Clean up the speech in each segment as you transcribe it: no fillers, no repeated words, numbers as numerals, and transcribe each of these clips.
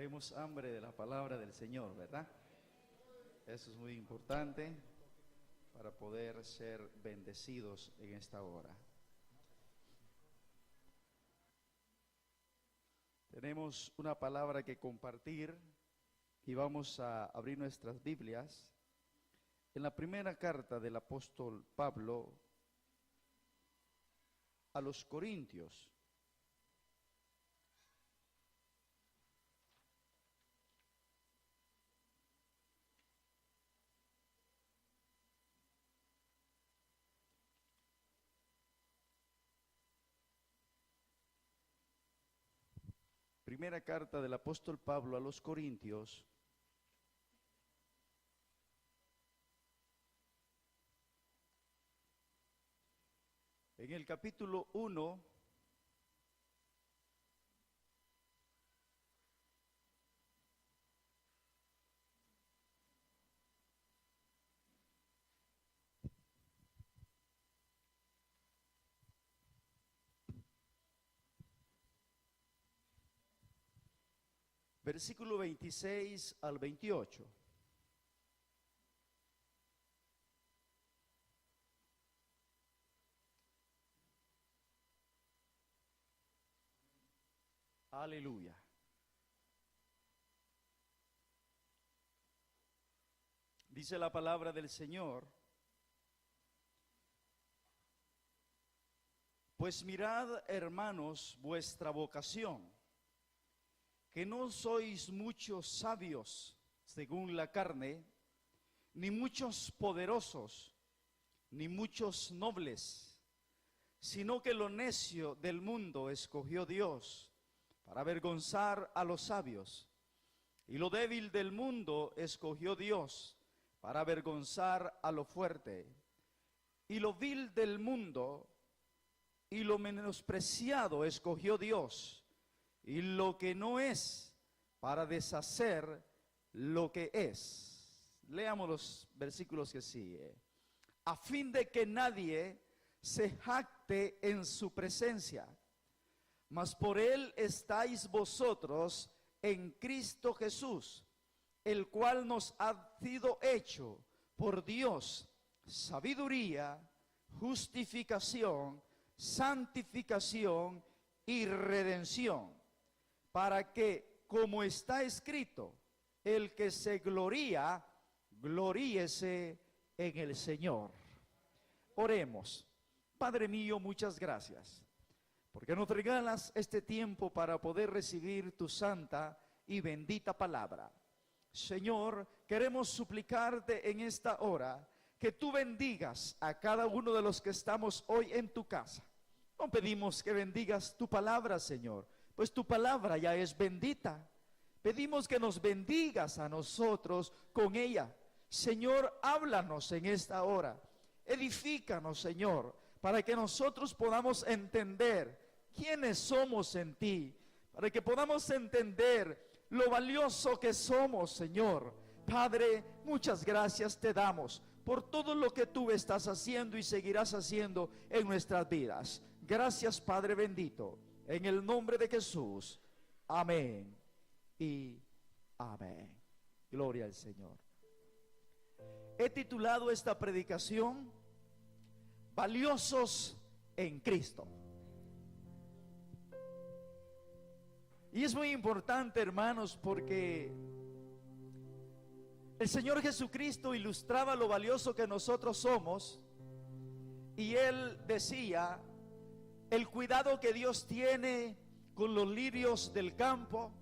Traemos hambre de la palabra del Señor, ¿verdad? Eso es muy importante para poder ser bendecidos en esta hora. Tenemos una palabra que compartir y vamos a abrir nuestras Biblias en la primera carta del apóstol Pablo a los Corintios. Primera carta del apóstol Pablo a los Corintios, en el capítulo 1, versículo 26 al 28. Aleluya. Dice la palabra del Señor: pues mirad, hermanos, vuestra vocación, que no sois muchos sabios según la carne, ni muchos poderosos, ni muchos nobles, sino que lo necio del mundo escogió Dios para avergonzar a los sabios, y lo débil del mundo escogió Dios para avergonzar a lo fuerte, y lo vil del mundo y lo menospreciado escogió Dios, y lo que no es, para deshacer lo que es. Leamos los versículos que sigue. A fin de que nadie se jacte en su presencia, mas por él estáis vosotros en Cristo Jesús, el cual nos ha sido hecho por Dios sabiduría, justificación, santificación y redención, para que, como está escrito, el que se gloría, gloríese en el Señor. Oremos. Padre mío, muchas gracias, porque nos regalas este tiempo para poder recibir tu santa y bendita palabra. Señor, queremos suplicarte en esta hora que tú bendigas a cada uno de los que estamos hoy en tu casa. No pedimos que bendigas tu palabra, Señor, pues tu palabra ya es bendita. Pedimos que nos bendigas a nosotros con ella. Señor, háblanos en esta hora. Edifícanos, Señor, para que nosotros podamos entender quiénes somos en ti, para que podamos entender lo valioso que somos, Señor. Padre, muchas gracias te damos por todo lo que tú estás haciendo y seguirás haciendo en nuestras vidas. Gracias, Padre bendito, en el nombre de Jesús. Amén y amén. Gloria al Señor. He titulado esta predicación Valiosos en Cristo. Y es muy importante, hermanos, porque el Señor Jesucristo ilustraba lo valioso que nosotros somos, y Él decía el cuidado que Dios tiene con los lirios del campo,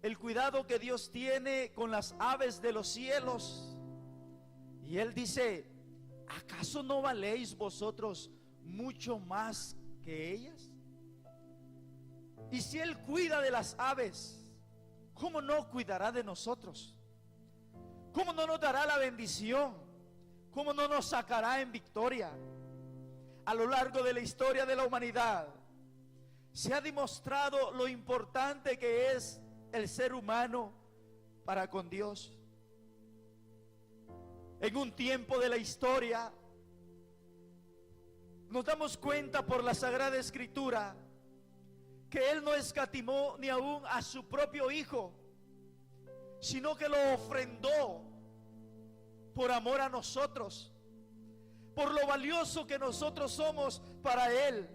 el cuidado que Dios tiene con las aves de los cielos. Y Él dice: ¿acaso no valéis vosotros mucho más que ellas? Y si Él cuida de las aves, ¿cómo no cuidará de nosotros? ¿Cómo no nos dará la bendición? ¿Cómo no nos sacará en victoria? A lo largo de la historia de la humanidad se ha demostrado lo importante que es el ser humano para con Dios. En un tiempo de la historia nos damos cuenta por la Sagrada Escritura que Él no escatimó ni aún a su propio Hijo, sino que lo ofrendó por amor a nosotros, por lo valioso que nosotros somos para Él.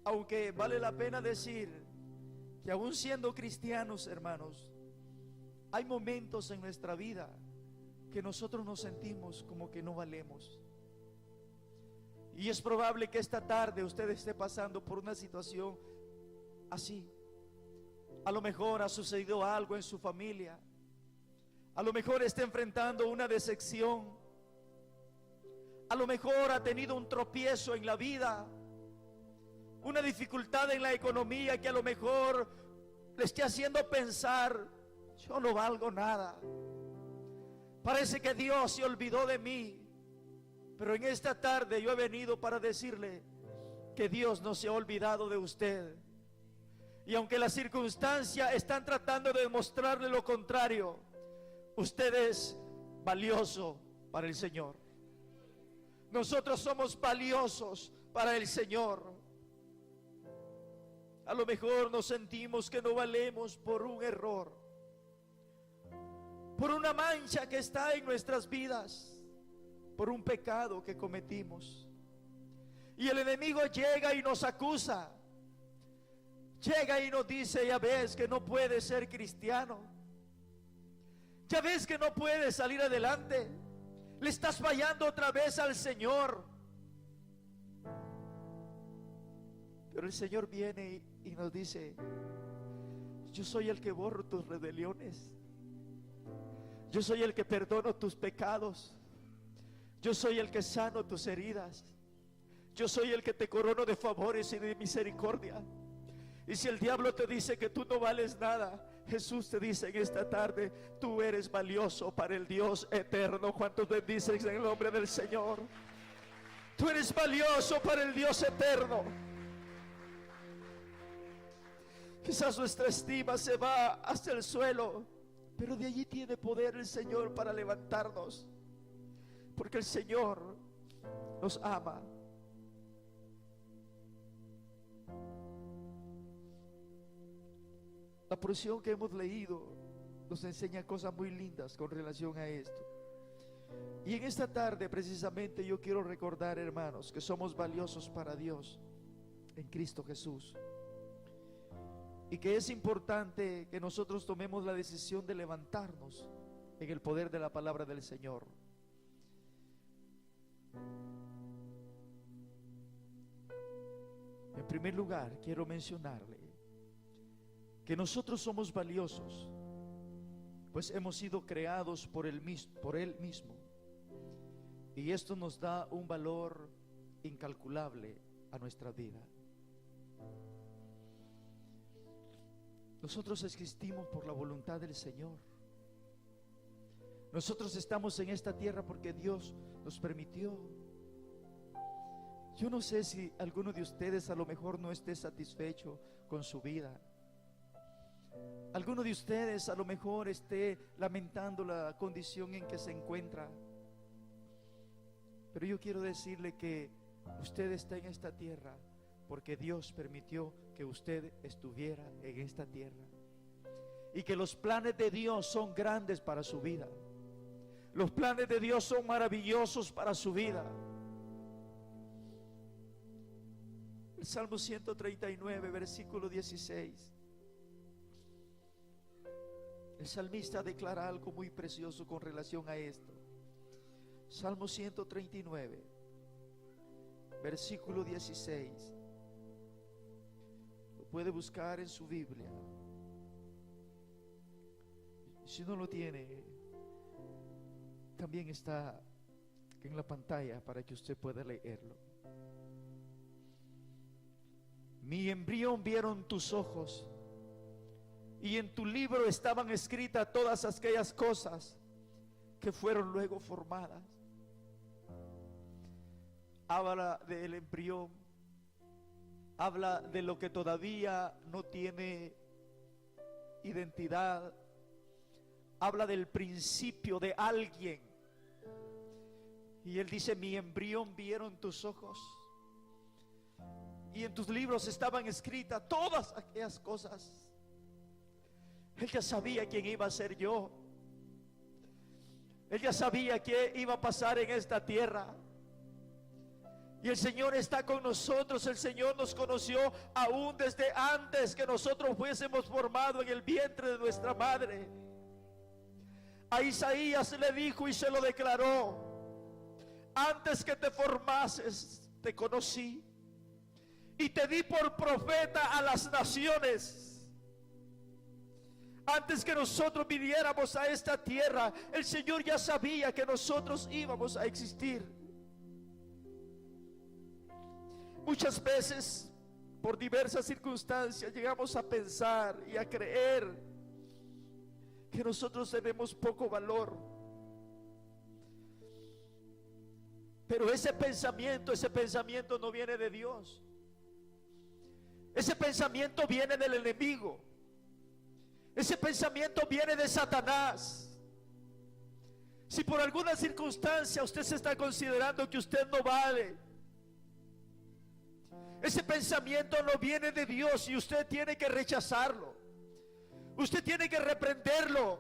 Aunque vale la pena decir que aún siendo cristianos, hermanos, hay momentos en nuestra vida que nosotros nos sentimos como que no valemos. Y es probable que esta tarde usted esté pasando por una situación así. A lo mejor ha sucedido algo en su familia. A lo mejor está enfrentando una decepción. A lo mejor ha tenido un tropiezo en la vida, una dificultad en la economía que a lo mejor le esté haciendo pensar: yo no valgo nada. Parece que Dios se olvidó de mí. Pero en esta tarde yo he venido para decirle que Dios no se ha olvidado de usted. Y aunque las circunstancias están tratando de demostrarle lo contrario, usted es valioso para el Señor. Nosotros somos valiosos para el Señor. A lo mejor nos sentimos que no valemos por un error, por una mancha que está en nuestras vidas, por un pecado que cometimos. Y el enemigo llega y nos acusa. Llega y nos dice: ya ves que no puedes ser cristiano, ya ves que no puedes salir adelante, le estás fallando otra vez al Señor. Pero el Señor viene y nos dice: yo soy el que borro tus rebeliones, yo soy el que perdono tus pecados, yo soy el que sano tus heridas, yo soy el que te corono de favores y de misericordia. Y si el diablo te dice que tú no vales nada, Jesús te dice en esta tarde: tú eres valioso para el Dios eterno. ¿Cuántos bendicen en el nombre del Señor? Tú eres valioso para el Dios eterno. Quizás nuestra estima se va hasta el suelo, pero de allí tiene poder el Señor para levantarnos, porque el Señor nos ama. La porción que hemos leído nos enseña cosas muy lindas con relación a esto. Y en esta tarde precisamente yo quiero recordar, hermanos, que somos valiosos para Dios en Cristo Jesús. Y que es importante que nosotros tomemos la decisión de levantarnos en el poder de la palabra del Señor. En primer lugar, quiero mencionarle que nosotros somos valiosos, pues hemos sido creados por Él mismo. Y esto nos da un valor incalculable a nuestra vida. Nosotros existimos por la voluntad del Señor. Nosotros estamos en esta tierra porque Dios nos permitió. Yo no sé si alguno de ustedes a lo mejor no esté satisfecho con su vida. Alguno de ustedes a lo mejor esté lamentando la condición en que se encuentra. Pero yo quiero decirle que usted está en esta tierra porque Dios permitió que usted estuviera en esta tierra. Y que los planes de Dios son grandes para su vida. Los planes de Dios son maravillosos para su vida. El Salmo 139, versículo 16. El salmista declara algo muy precioso con relación a esto. Salmo 139, versículo 16. Lo puede buscar en su Biblia. Si no lo tiene, también está en la pantalla para que usted pueda leerlo. Mi embrión vieron tus ojos, y en tu libro estaban escritas todas aquellas cosas que fueron luego formadas. Habla del embrión, habla de lo que todavía no tiene identidad, habla del principio de alguien. Y él dice: mi embrión vieron tus ojos, y en tus libros estaban escritas todas aquellas cosas. Él ya sabía quién iba a ser yo. Él ya sabía qué iba a pasar en esta tierra. Y el Señor está con nosotros. El Señor nos conoció aún desde antes que nosotros fuésemos formados en el vientre de nuestra madre. A Isaías le dijo y se lo declaró: antes que te formases, te conocí y te di por profeta a las naciones. Antes que nosotros viniéramos a esta tierra, el Señor ya sabía que nosotros íbamos a existir. Muchas veces, por diversas circunstancias, llegamos a pensar y a creer que nosotros tenemos poco valor. Pero ese pensamiento no viene de Dios. Ese pensamiento viene del enemigo. Ese pensamiento viene de Satanás. Si por alguna circunstancia usted se está considerando que usted no vale, ese pensamiento no viene de Dios y usted tiene que rechazarlo. Usted tiene que reprenderlo.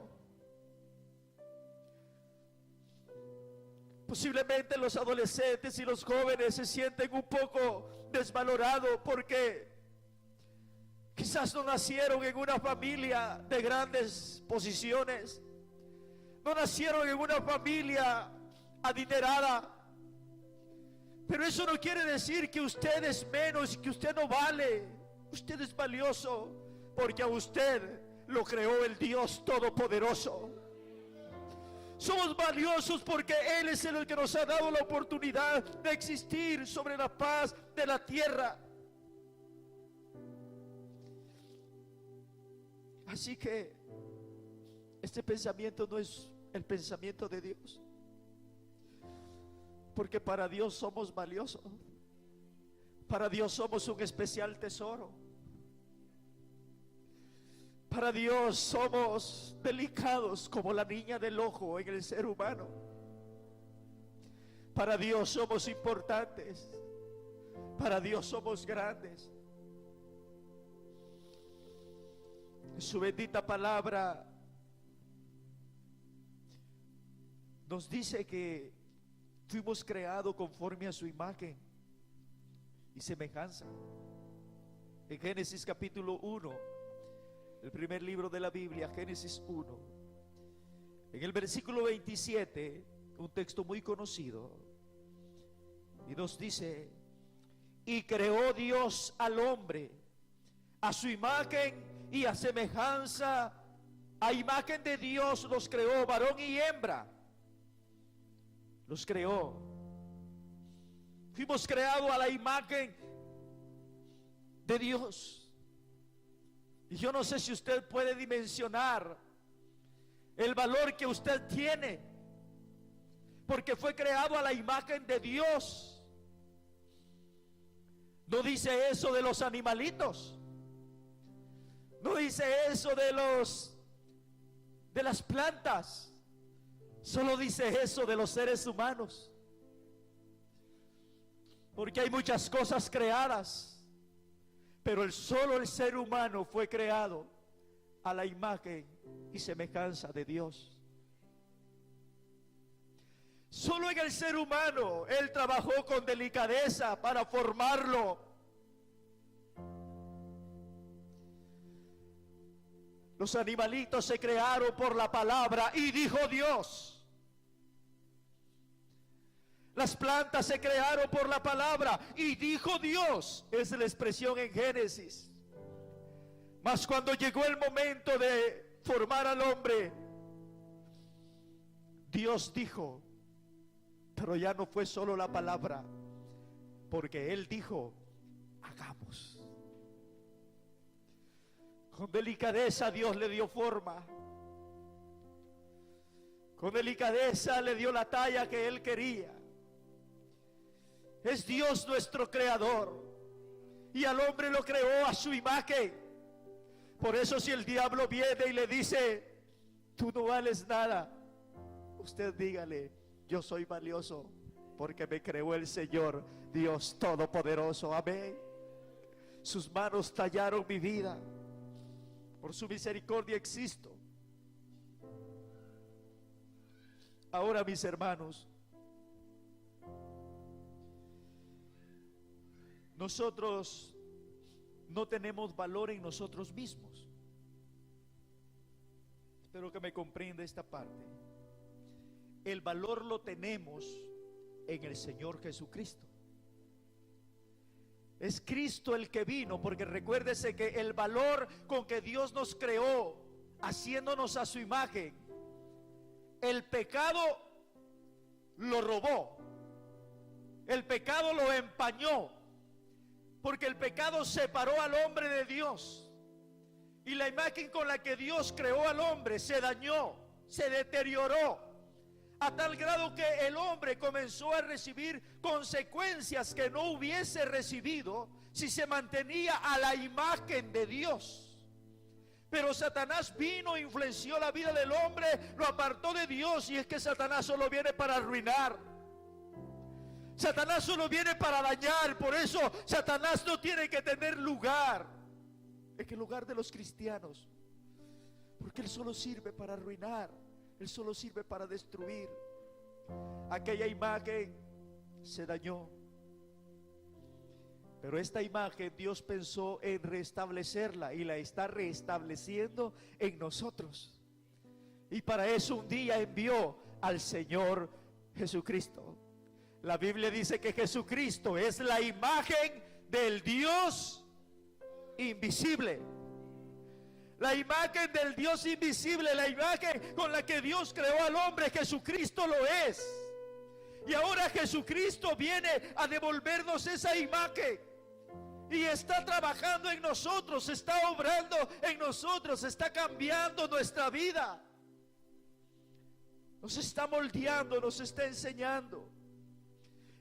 Posiblemente los adolescentes y los jóvenes se sienten un poco desvalorados porque quizás no nacieron en una familia de grandes posiciones, no nacieron en una familia adinerada. Pero eso no quiere decir que usted es menos, que usted no vale. Usted es valioso porque a usted lo creó el Dios Todopoderoso. Somos valiosos porque Él es el que nos ha dado la oportunidad de existir sobre la faz de la tierra. Así que este pensamiento no es el pensamiento de Dios, porque para Dios somos valiosos. Para Dios somos un especial tesoro. Para Dios somos delicados como la niña del ojo en el ser humano. Para Dios somos importantes. Para Dios somos grandes. En su bendita palabra nos dice que fuimos creados conforme a su imagen y semejanza. En Génesis capítulo 1, el primer libro de la Biblia, Génesis 1, en el versículo 27, un texto muy conocido, y nos dice: y creó Dios al hombre a su imagen y a semejanza, a imagen de Dios los creó, varón y hembra los creó. Fuimos creados a la imagen de Dios. Y yo no sé si usted puede dimensionar el valor que usted tiene, porque fue creado a la imagen de Dios. No dice eso de los animalitos. No dice eso de las plantas. Solo dice eso de los seres humanos. Porque hay muchas cosas creadas, pero solo el ser humano fue creado a la imagen y semejanza de Dios. Solo en el ser humano Él trabajó con delicadeza para formarlo. Los animalitos se crearon por la palabra y dijo Dios. Las plantas se crearon por la palabra y dijo Dios. Es la expresión en Génesis. Mas cuando llegó el momento de formar al hombre, Dios dijo. Pero ya no fue solo la palabra, porque Él dijo: hagamos. Con delicadeza Dios le dio forma. Con delicadeza le dio la talla que Él quería. Es Dios nuestro creador. Y al hombre lo creó a su imagen. Por eso si el diablo viene y le dice: tú no vales nada, usted dígale: yo soy valioso porque me creó el Señor, Dios Todopoderoso. Amén. Sus manos tallaron mi vida. por su misericordia existo. Ahora, mis hermanos, nosotros no tenemos valor en nosotros mismos. Espero que me comprenda esta parte. El valor lo tenemos en el Señor Jesucristo. Es Cristo el que vino, porque recuérdese que el valor con que Dios nos creó, haciéndonos a su imagen, el pecado lo robó, el pecado lo empañó, porque el pecado separó al hombre de Dios, y la imagen con la que Dios creó al hombre se dañó, se deterioró, a tal grado que el hombre comenzó a recibir consecuencias que no hubiese recibido si se mantenía a la imagen de Dios. Pero Satanás vino, influenció la vida del hombre, lo apartó de Dios. Y es que Satanás solo viene para arruinar, Satanás solo viene para dañar. Por eso Satanás no tiene que tener lugar en el lugar de los cristianos, porque él solo sirve para arruinar, él solo sirve para destruir. Aquella imagen se dañó, pero esta imagen Dios pensó en restablecerla y la está restableciendo en nosotros. Y para eso un día envió al Señor Jesucristo. La Biblia dice que Jesucristo es la imagen del Dios invisible. La imagen del Dios invisible, la imagen con la que Dios creó al hombre, Jesucristo lo es. Y ahora Jesucristo viene a devolvernos esa imagen. Y está trabajando en nosotros, está obrando en nosotros, está cambiando nuestra vida. Nos está moldeando, nos está enseñando.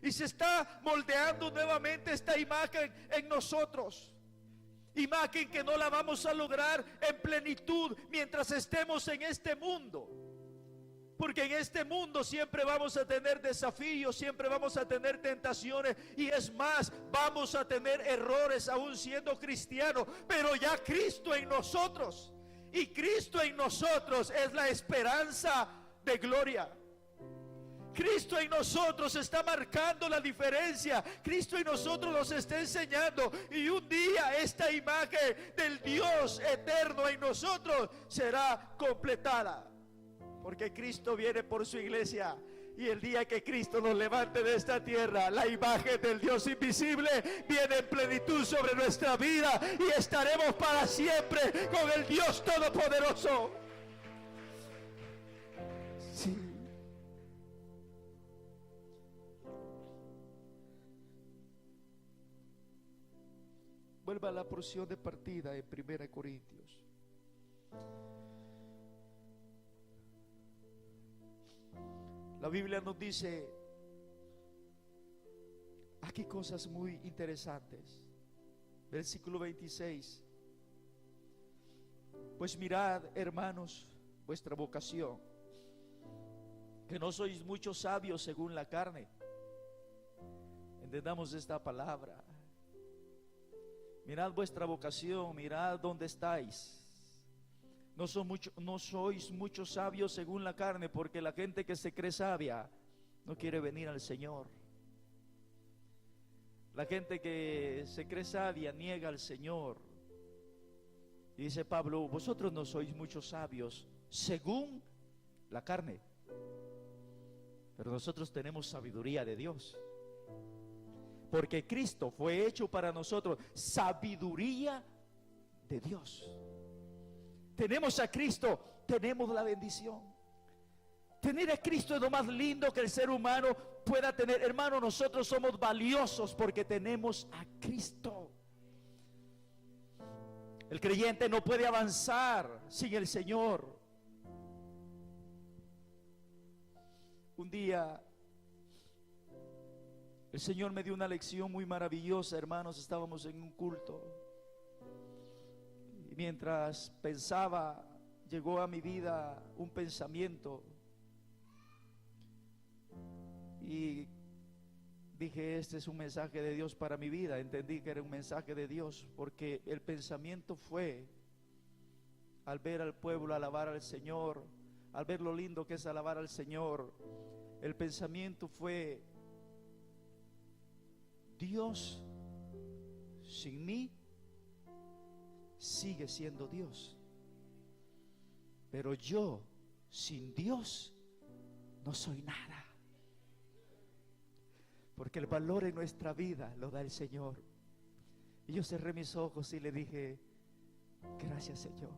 Y se está moldeando nuevamente esta imagen en nosotros. Imagen que no la vamos a lograr en plenitud mientras estemos en este mundo, porque en este mundo siempre vamos a tener desafíos, siempre vamos a tener tentaciones, y es más, vamos a tener errores aún siendo cristianos. Pero ya Cristo en nosotros, y Cristo en nosotros es la esperanza de gloria. Cristo en nosotros está marcando la diferencia. Cristo en nosotros nos está enseñando, y un día esta imagen del Dios eterno en nosotros será completada, porque Cristo viene por su iglesia. Y el día que Cristo nos levante de esta tierra, la imagen del Dios invisible viene en plenitud sobre nuestra vida, y estaremos para siempre con el Dios todopoderoso. Sí. Vuelva a la porción de partida en 1 Corintios. La Biblia nos dice aquí cosas muy interesantes. Versículo 26. Pues mirad, hermanos, vuestra vocación, que no sois muchos sabios según la carne. Entendamos esta palabra. Mirad vuestra vocación, mirad dónde estáis. No sois muchos sabios según la carne, porque la gente que se cree sabia no quiere venir al Señor. La gente que se cree sabia niega al Señor. Y dice Pablo, vosotros no sois muchos sabios según la carne, pero nosotros tenemos sabiduría de Dios. Porque Cristo fue hecho para nosotros sabiduría de Dios. Tenemos a Cristo, tenemos la bendición. Tener a Cristo es lo más lindo que el ser humano pueda tener. Hermano, nosotros somos valiosos porque tenemos a Cristo. El creyente no puede avanzar sin el Señor. Un día el Señor me dio una lección muy maravillosa, hermanos. Estábamos en un culto, y mientras pensaba, llegó a mi vida un pensamiento, y dije, este es un mensaje de Dios para mi vida. Entendí que era un mensaje de Dios, porque el pensamiento fue al ver al pueblo alabar al Señor, al ver lo lindo que es alabar al Señor, el pensamiento fue: Dios sin mí sigue siendo Dios, pero yo sin Dios no soy nada, porque el valor en nuestra vida lo da el Señor. Y yo cerré mis ojos y le dije: gracias, Señor,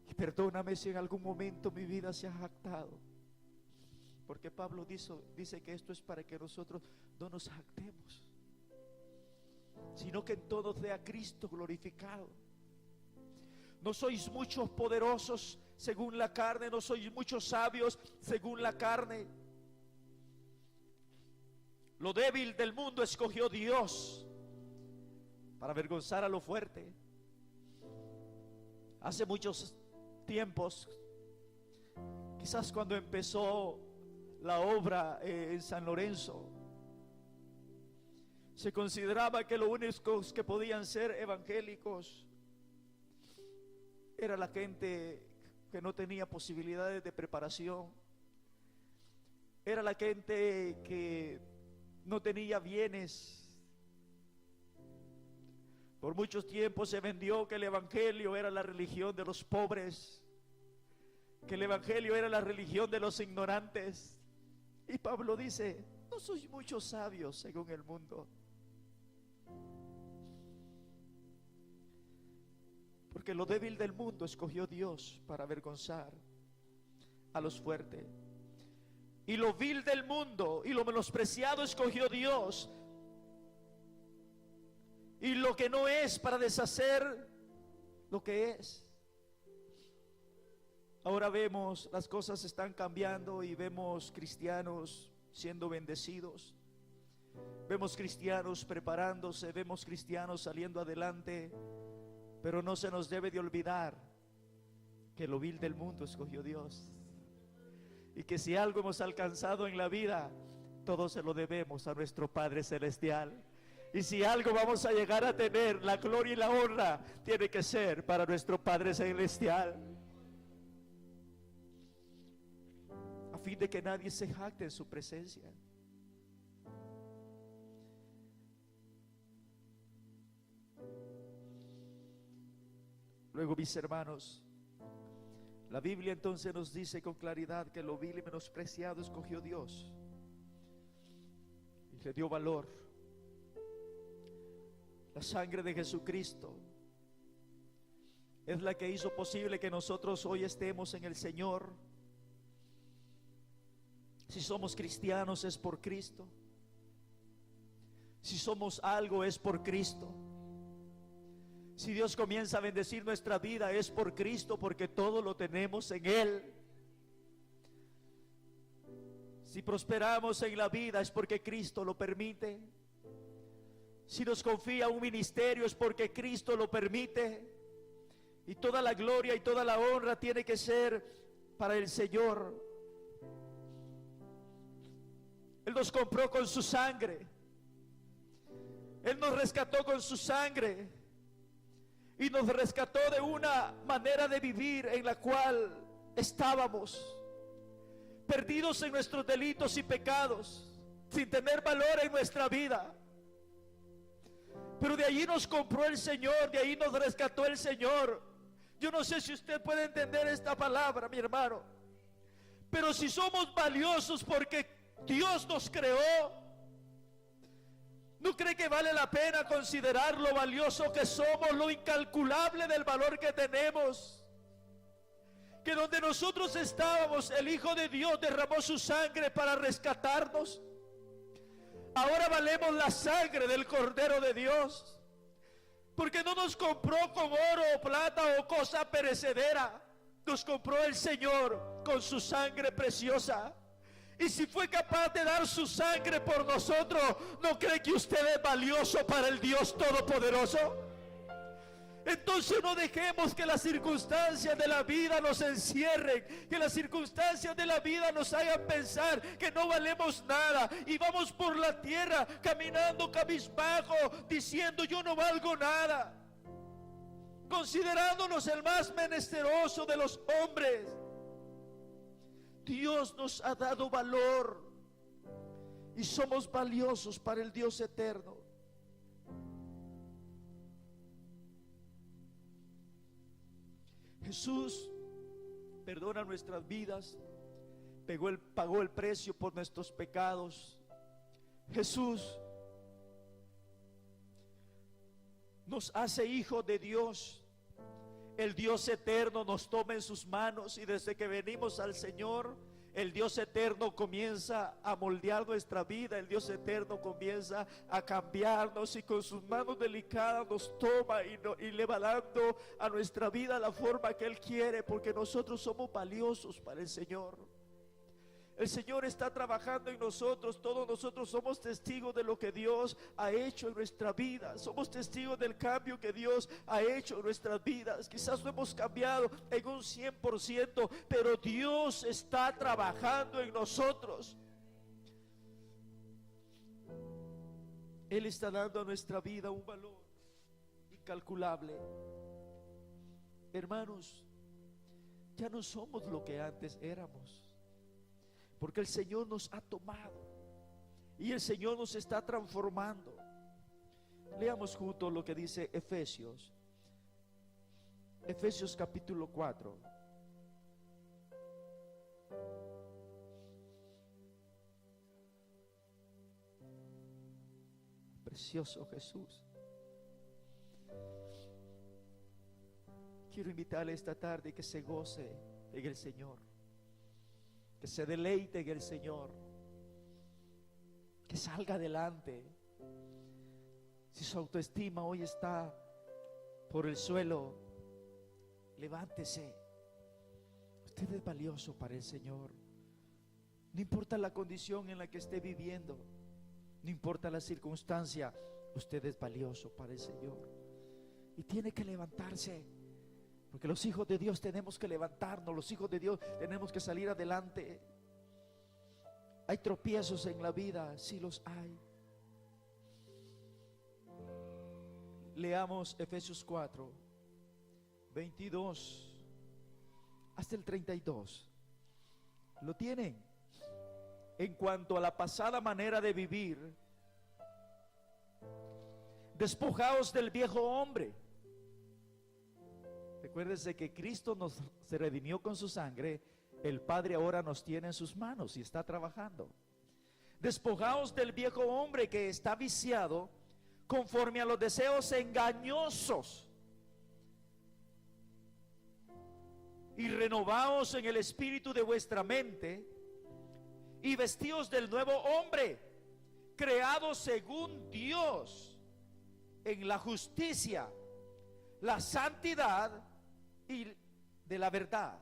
y perdóname si en algún momento mi vida se ha jactado, porque Pablo dice que esto es para que nosotros no nos jactemos, sino que en todo sea Cristo glorificado. No sois muchos poderosos según la carne, no sois muchos sabios según la carne. Lo débil del mundo escogió Dios para avergonzar a lo fuerte. Hace muchos tiempos, quizás cuando empezó la obra en San Lorenzo, se consideraba que los únicos que podían ser evangélicos era la gente que no tenía posibilidades de preparación, era la gente que no tenía bienes. Por muchos tiempos se vendió que el evangelio era la religión de los pobres, que el evangelio era la religión de los ignorantes. Y Pablo dice: no sois muchos sabios según el mundo, porque lo débil del mundo escogió Dios para avergonzar a los fuertes, y lo vil del mundo y lo menospreciado escogió Dios, y lo que no es, para deshacer lo que es. Ahora vemos, las cosas están cambiando y vemos cristianos siendo bendecidos, vemos cristianos preparándose, vemos cristianos saliendo adelante. Pero no se nos debe de olvidar que lo vil del mundo escogió Dios, y que si algo hemos alcanzado en la vida, todo se lo debemos a nuestro Padre Celestial. Y si algo vamos a llegar a tener, la gloria y la honra tiene que ser para nuestro Padre Celestial, a fin de que nadie se jacte en su presencia. Luego, mis hermanos, la Biblia entonces nos dice con claridad que lo vil y menospreciado escogió Dios y le dio valor. La sangre de Jesucristo es la que hizo posible que nosotros hoy estemos en el Señor. Si somos cristianos es por Cristo. Si somos algo es por Cristo. Si Dios comienza a bendecir nuestra vida es por Cristo, porque todo lo tenemos en Él. Si prosperamos en la vida es porque Cristo lo permite. Si nos confía un ministerio es porque Cristo lo permite. Y toda la gloria y toda la honra tiene que ser para el Señor. Él nos compró con su sangre. Él nos rescató con su sangre. Y nos rescató de una manera de vivir en la cual estábamos perdidos en nuestros delitos y pecados, sin tener valor en nuestra vida. Pero de allí nos compró el Señor, de ahí nos rescató el Señor. Yo no sé si usted puede entender esta palabra, mi hermano, pero si somos valiosos porque Dios nos creó, ¿no cree que vale la pena considerar lo valioso que somos, lo incalculable del valor que tenemos? Que donde nosotros estábamos, el Hijo de Dios derramó su sangre para rescatarnos. Ahora valemos la sangre del Cordero de Dios, porque no nos compró con oro o plata o cosa perecedera. Nos compró el Señor con su sangre preciosa. Y si fue capaz de dar su sangre por nosotros, ¿no cree que usted es valioso para el Dios Todopoderoso? Entonces no dejemos que las circunstancias de la vida nos encierren, que las circunstancias de la vida nos hagan pensar que no valemos nada y vamos por la tierra caminando cabizbajo, diciendo: yo no valgo nada. considerándonos el más menesteroso de los hombres. Dios nos ha dado valor y somos valiosos para el Dios eterno. Jesús perdona nuestras vidas, pagó el precio por nuestros pecados. Jesús nos hace hijos de Dios. El Dios eterno nos toma en sus manos, y desde que venimos al Señor, el Dios eterno comienza a moldear nuestra vida. El Dios eterno comienza a cambiarnos, y con sus manos delicadas nos toma y le va dando a nuestra vida la forma que Él quiere, porque nosotros somos valiosos para el Señor. El Señor está trabajando en nosotros. Todos nosotros somos testigos de lo que Dios ha hecho en nuestra vida. Somos testigos del cambio que Dios ha hecho en nuestras vidas. Quizás no hemos cambiado en un 100%, pero Dios está trabajando en nosotros. Él está dando a nuestra vida un valor incalculable. Hermanos, ya no somos lo que antes éramos, porque el Señor nos ha tomado y el Señor nos está transformando. Leamos juntos lo que dice Efesios capítulo 4. Precioso Jesús. Quiero invitarle esta tarde que se goce en el Señor, que se deleite en el Señor, que salga adelante. Si su autoestima hoy está por el suelo, levántese. Usted es valioso para el Señor. No importa la condición en la que esté viviendo, no importa la circunstancia, usted es valioso para el Señor. Y tiene que levantarse, porque los hijos de Dios tenemos que levantarnos. Los hijos de Dios tenemos que salir adelante. Hay tropiezos en la vida, sí los hay. Leamos Efesios 4, 22 hasta el 32. ¿Lo tienen? En cuanto a la pasada manera de vivir, despojaos del viejo hombre. Recuérdese que Cristo se redimió con su sangre. El Padre ahora nos tiene en sus manos y está trabajando. Despojaos del viejo hombre que está viciado conforme a los deseos engañosos, y renovaos en el espíritu de vuestra mente, y vestíos del nuevo hombre, creado según Dios en la justicia, la santidad y de la verdad.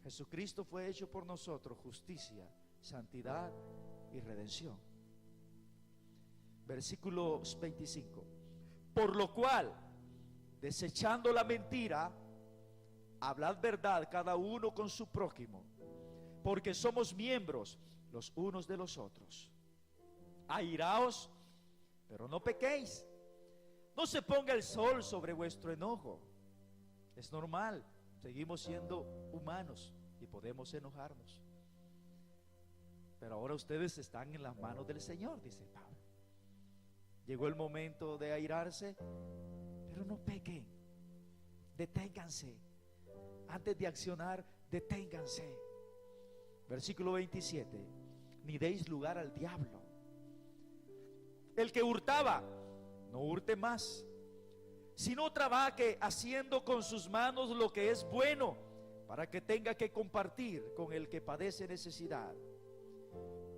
Jesucristo fue hecho por nosotros justicia, santidad y redención. Versículo 25. Por lo cual, desechando la mentira, hablad verdad cada uno con su prójimo, porque somos miembros los unos de los otros. Airaos, pero no pequéis. No se ponga el sol sobre vuestro enojo. Es normal, seguimos siendo humanos y podemos enojarnos. Pero ahora ustedes están en las manos del Señor, dice Pablo. Llegó el momento de airarse, pero no pequen. Deténganse. Antes de accionar, deténganse. Versículo 27. Ni deis lugar al diablo. El que hurtaba, no hurte más, sino trabaje haciendo con sus manos lo que es bueno, para que tenga que compartir con el que padece necesidad.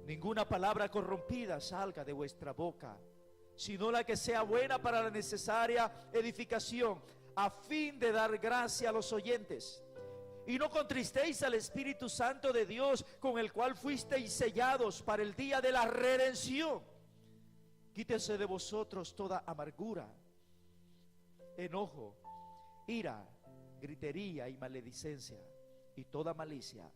Ninguna palabra corrompida salga de vuestra boca, sino la que sea buena para la necesaria edificación, a fin de dar gracia a los oyentes. Y no contristéis al Espíritu Santo de Dios, con el cual fuisteis sellados para el día de la redención. Quítese de vosotros toda amargura, enojo, ira, gritería y maledicencia, y toda malicia.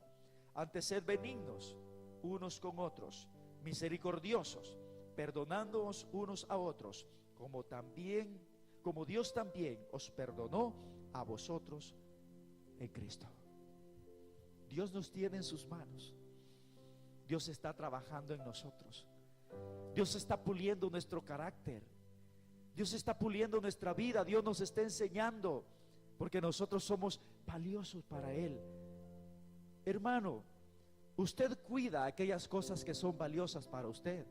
Antes sed benignos unos con otros, misericordiosos, perdonándoos unos a otros, como también como Dios también os perdonó a vosotros en Cristo. Dios nos tiene en sus manos. Dios está trabajando en nosotros. Dios está puliendo nuestro carácter. Dios está puliendo nuestra vida. Dios nos está enseñando, porque nosotros somos valiosos para Él. Hermano, usted cuida aquellas cosas que son valiosas para usted.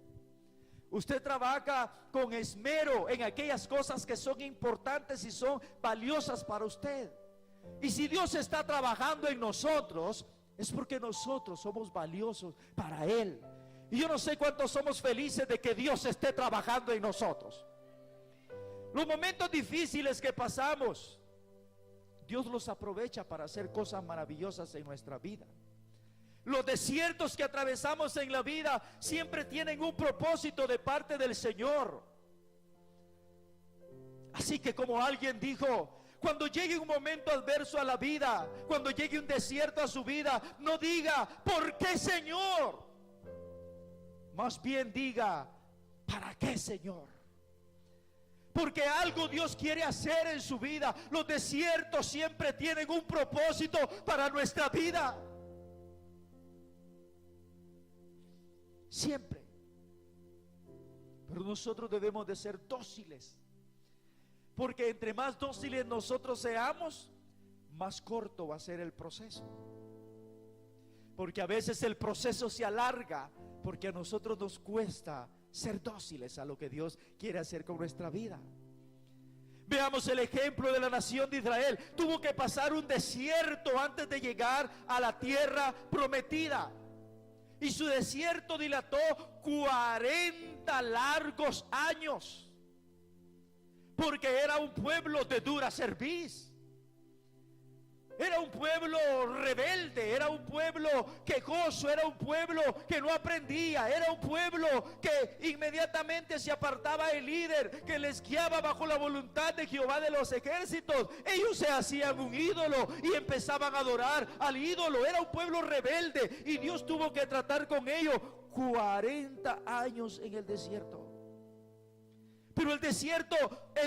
Usted trabaja con esmero en aquellas cosas que son importantes y son valiosas para usted. Y si Dios está trabajando en nosotros, es porque nosotros somos valiosos para Él. Y yo no sé cuántos somos felices de que Dios esté trabajando en nosotros. Los momentos difíciles que pasamos, Dios los aprovecha para hacer cosas maravillosas en nuestra vida. Los desiertos que atravesamos en la vida siempre tienen un propósito de parte del Señor. Así que, como alguien dijo, cuando llegue un momento adverso a la vida, cuando llegue un desierto a su vida, no diga, ¿por qué, Señor? Más bien diga, ¿para qué, Señor? Porque algo Dios quiere hacer en su vida. Los desiertos siempre tienen un propósito para nuestra vida. Siempre. Pero nosotros debemos de ser dóciles, porque entre más dóciles nosotros seamos, más corto va a ser el proceso. Porque a veces el proceso se alarga, porque a nosotros nos cuesta ser dóciles a lo que Dios quiere hacer con nuestra vida. Veamos el ejemplo de la nación de Israel. Tuvo que pasar un desierto antes de llegar a la tierra prometida. Y su desierto dilató 40 largos años, porque era un pueblo de dura cerviz. Era un pueblo rebelde, era un pueblo quejoso, era un pueblo que no aprendía, era un pueblo que inmediatamente se apartaba el líder que les guiaba bajo la voluntad de Jehová de los ejércitos. Ellos se hacían un ídolo y empezaban a adorar al ídolo. Era un pueblo rebelde y Dios tuvo que tratar con ellos 40 años en el desierto. Pero el desierto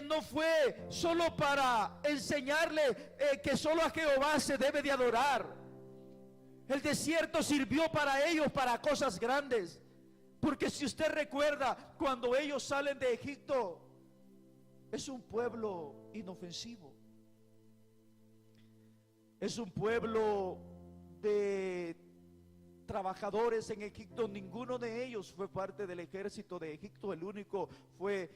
no fue solo para enseñarle que solo a Jehová se debe de adorar. El desierto sirvió para ellos para cosas grandes. Porque si usted recuerda, cuando ellos salen de Egipto, es un pueblo inofensivo. Es un pueblo de trabajadores en Egipto. Ninguno de ellos fue parte del ejército de Egipto. El único fue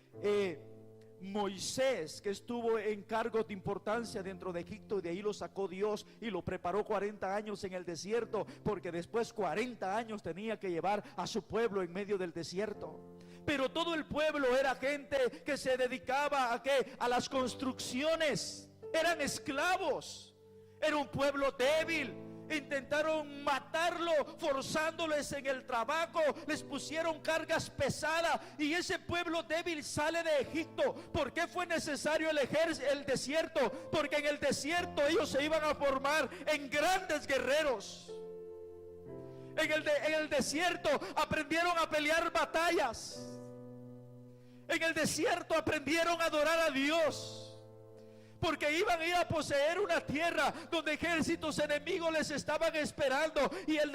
Moisés, que estuvo en cargos de importancia dentro de Egipto, y de ahí lo sacó Dios y lo preparó 40 años en el desierto, porque después 40 años tenía que llevar a su pueblo en medio del desierto. Pero todo el pueblo era gente que se dedicaba a ¿qué? A las construcciones. Eran esclavos. Era un pueblo débil. Intentaron matarlo, forzándoles en el trabajo, les pusieron cargas pesadas, y ese pueblo débil sale de Egipto. ¿Por qué fue necesario el desierto? Porque en el desierto ellos se iban a formar en grandes guerreros. En el desierto aprendieron a pelear batallas. En el desierto aprendieron a adorar a Dios. Porque iban a ir a poseer una tierra donde ejércitos enemigos les estaban esperando. Y el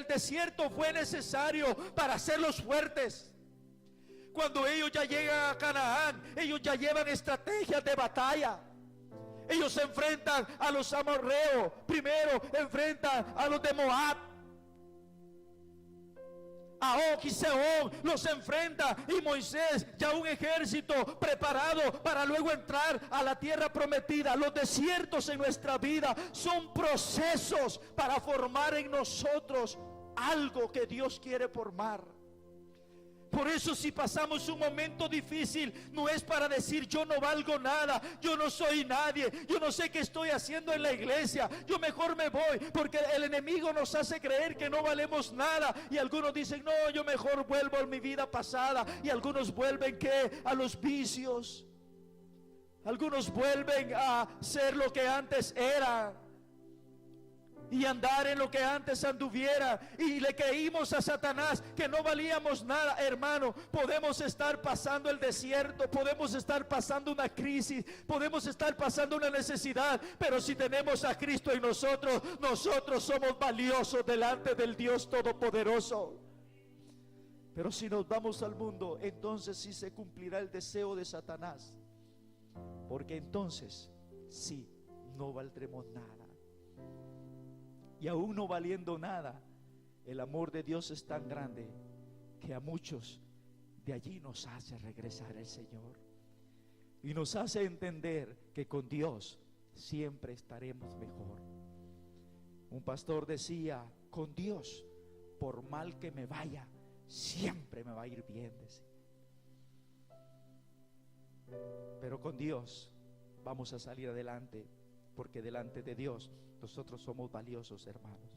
desierto fue necesario para hacerlos fuertes. Cuando ellos ya llegan a Canaán, ellos ya llevan estrategias de batalla. Ellos se enfrentan a los amorreos. Primero enfrentan a los de Moab. A Og y Sehón los enfrenta, y Moisés ya un ejército preparado para luego entrar a la tierra prometida. Los desiertos en nuestra vida son procesos para formar en nosotros algo que Dios quiere formar. Por eso, si pasamos un momento difícil, no es para decir yo no valgo nada, yo no soy nadie, yo no sé qué estoy haciendo en la iglesia, yo mejor me voy, porque el enemigo nos hace creer que no valemos nada. Y algunos dicen, no, yo mejor vuelvo a mi vida pasada. Y algunos vuelven ¿qué? A los vicios. Algunos vuelven a ser lo que antes era. y andar en lo que antes anduviera, y le creímos a Satanás que no valíamos nada. Hermano, podemos estar pasando el desierto, podemos estar pasando una crisis, podemos estar pasando una necesidad, pero si tenemos a Cristo en nosotros, nosotros somos valiosos delante del Dios Todopoderoso. Pero si nos vamos al mundo, entonces sí se cumplirá el deseo de Satanás, porque entonces sí no valdremos nada. Y aún no valiendo nada, el amor de Dios es tan grande que a muchos de allí nos hace regresar el Señor, y nos hace entender que con Dios siempre estaremos mejor. Un pastor decía: con Dios, por mal que me vaya, siempre me va a ir bien, decía. Pero con Dios vamos a salir adelante, porque delante de Dios nosotros somos valiosos, hermanos.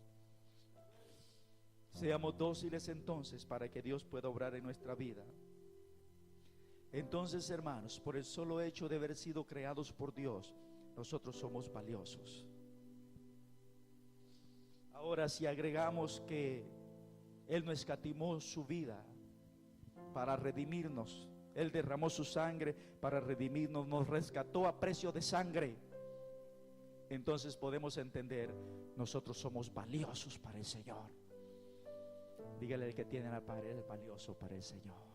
Seamos dóciles entonces para que Dios pueda obrar en nuestra vida. Entonces, hermanos, por el solo hecho de haber sido creados por Dios, nosotros somos valiosos. Ahora, si agregamos que Él no escatimó su vida para redimirnos, Él derramó su sangre para redimirnos, nos rescató a precio de sangre, entonces podemos entender: nosotros somos valiosos para el Señor. Dígale al que tiene la pared: eres valioso para el Señor.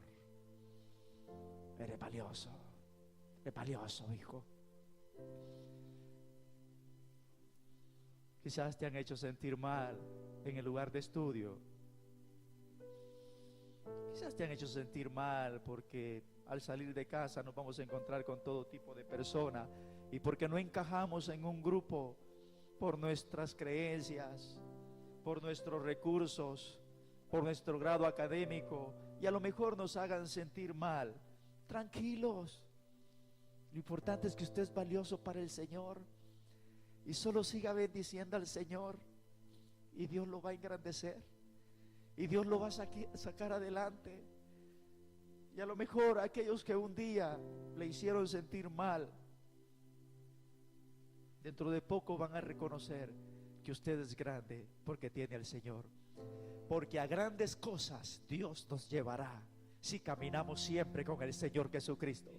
Eres valioso, hijo. Quizás te han hecho sentir mal en el lugar de estudio. Quizás te han hecho sentir mal porque al salir de casa nos vamos a encontrar con todo tipo de personas, y porque no encajamos en un grupo por nuestras creencias, por nuestros recursos, por nuestro grado académico, y a lo mejor nos hagan sentir mal. Tranquilos, lo importante es que usted es valioso para el Señor, y solo siga bendiciendo al Señor, y Dios lo va a engrandecer, y Dios lo va a sacar adelante. Y a lo mejor aquellos que un día le hicieron sentir mal, dentro de poco van a reconocer que usted es grande porque tiene al Señor. Porque a grandes cosas Dios nos llevará si caminamos siempre con el Señor Jesucristo.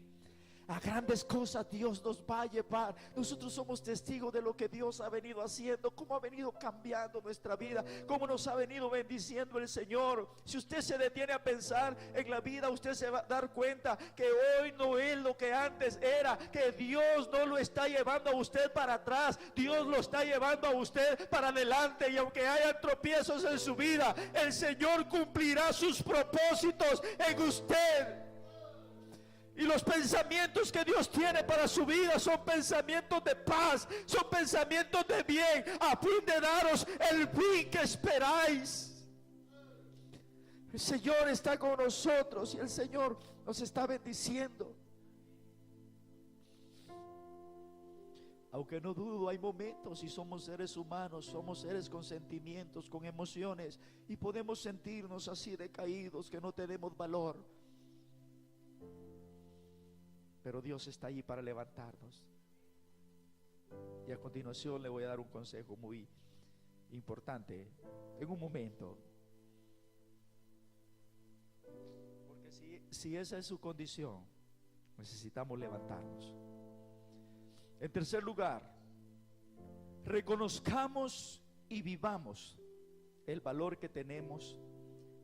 A grandes cosas Dios nos va a llevar. Nosotros somos testigos de lo que Dios ha venido haciendo, cómo ha venido cambiando nuestra vida, cómo nos ha venido bendiciendo el Señor. Si usted se detiene a pensar en la vida, usted se va a dar cuenta que hoy no es lo que antes era, que Dios no lo está llevando a usted para atrás, Dios lo está llevando a usted para adelante. Y aunque haya tropiezos en su vida, el Señor cumplirá sus propósitos en usted. Y los pensamientos que Dios tiene para su vida son pensamientos de paz, son pensamientos de bien, a fin de daros el fin que esperáis. El Señor está con nosotros y el Señor nos está bendiciendo. Aunque no dudo, hay momentos, y somos seres humanos, somos seres con sentimientos, con emociones, y podemos sentirnos así decaídos, que no tenemos valor. Pero Dios está allí para levantarnos. Y a continuación le voy a dar un consejo muy importante en un momento. Porque si esa es su condición, necesitamos levantarnos. En tercer lugar, reconozcamos y vivamos el valor que tenemos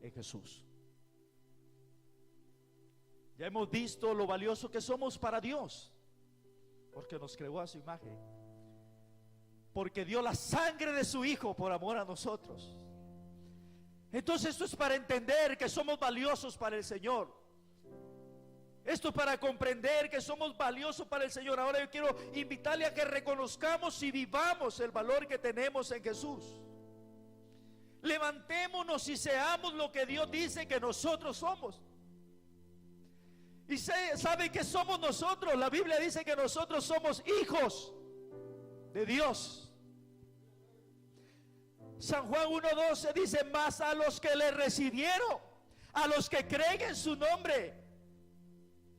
en Jesús. Ya hemos visto lo valioso que somos para Dios, porque nos creó a su imagen, porque dio la sangre de su Hijo por amor a nosotros. Entonces esto es para entender que somos valiosos para el Señor. Esto es para comprender que somos valiosos para el Señor. Ahora yo quiero invitarle a que reconozcamos y vivamos el valor que tenemos en Jesús. Levantémonos y seamos lo que Dios dice que nosotros somos. Y ¿sabe qué somos nosotros? La Biblia dice que nosotros somos hijos de Dios. San Juan 1:12 dice: más a los que le recibieron, a los que creen en su nombre,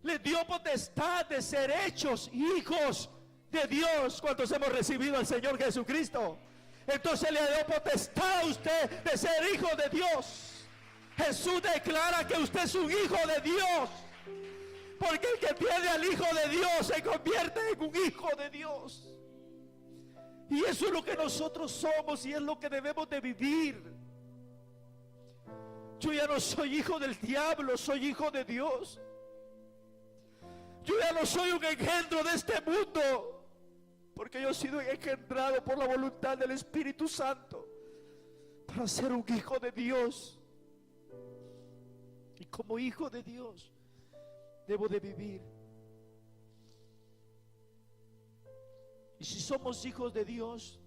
les dio potestad de ser hechos hijos de Dios. ¿Cuántos hemos recibido al Señor Jesucristo? entonces le dio potestad a usted de ser hijo de Dios. Jesús declara que usted es un hijo de Dios, porque el que tiene al Hijo de Dios se convierte en un hijo de Dios. Y eso es lo que nosotros somos y es lo que debemos de vivir. Yo ya no soy hijo del diablo, soy hijo de Dios. Yo ya no soy un engendro de este mundo, porque yo he sido engendrado por la voluntad del Espíritu Santo para ser un hijo de Dios. Y como hijo de Dios debo de vivir. Y si somos hijos de Dios,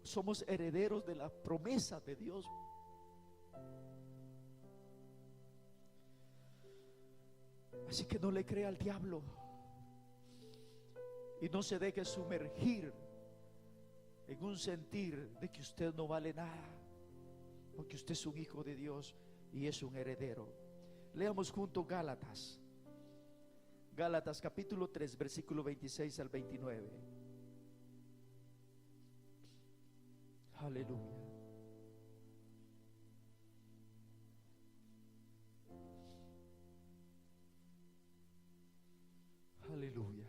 somos herederos de la promesa de Dios. Así que no le crea al diablo y no se deje sumergir en un sentir de que usted no vale nada, porque usted es un hijo de Dios y es un heredero. Leamos juntos Gálatas capítulo 3, versículo 26 al 29. Aleluya. Aleluya.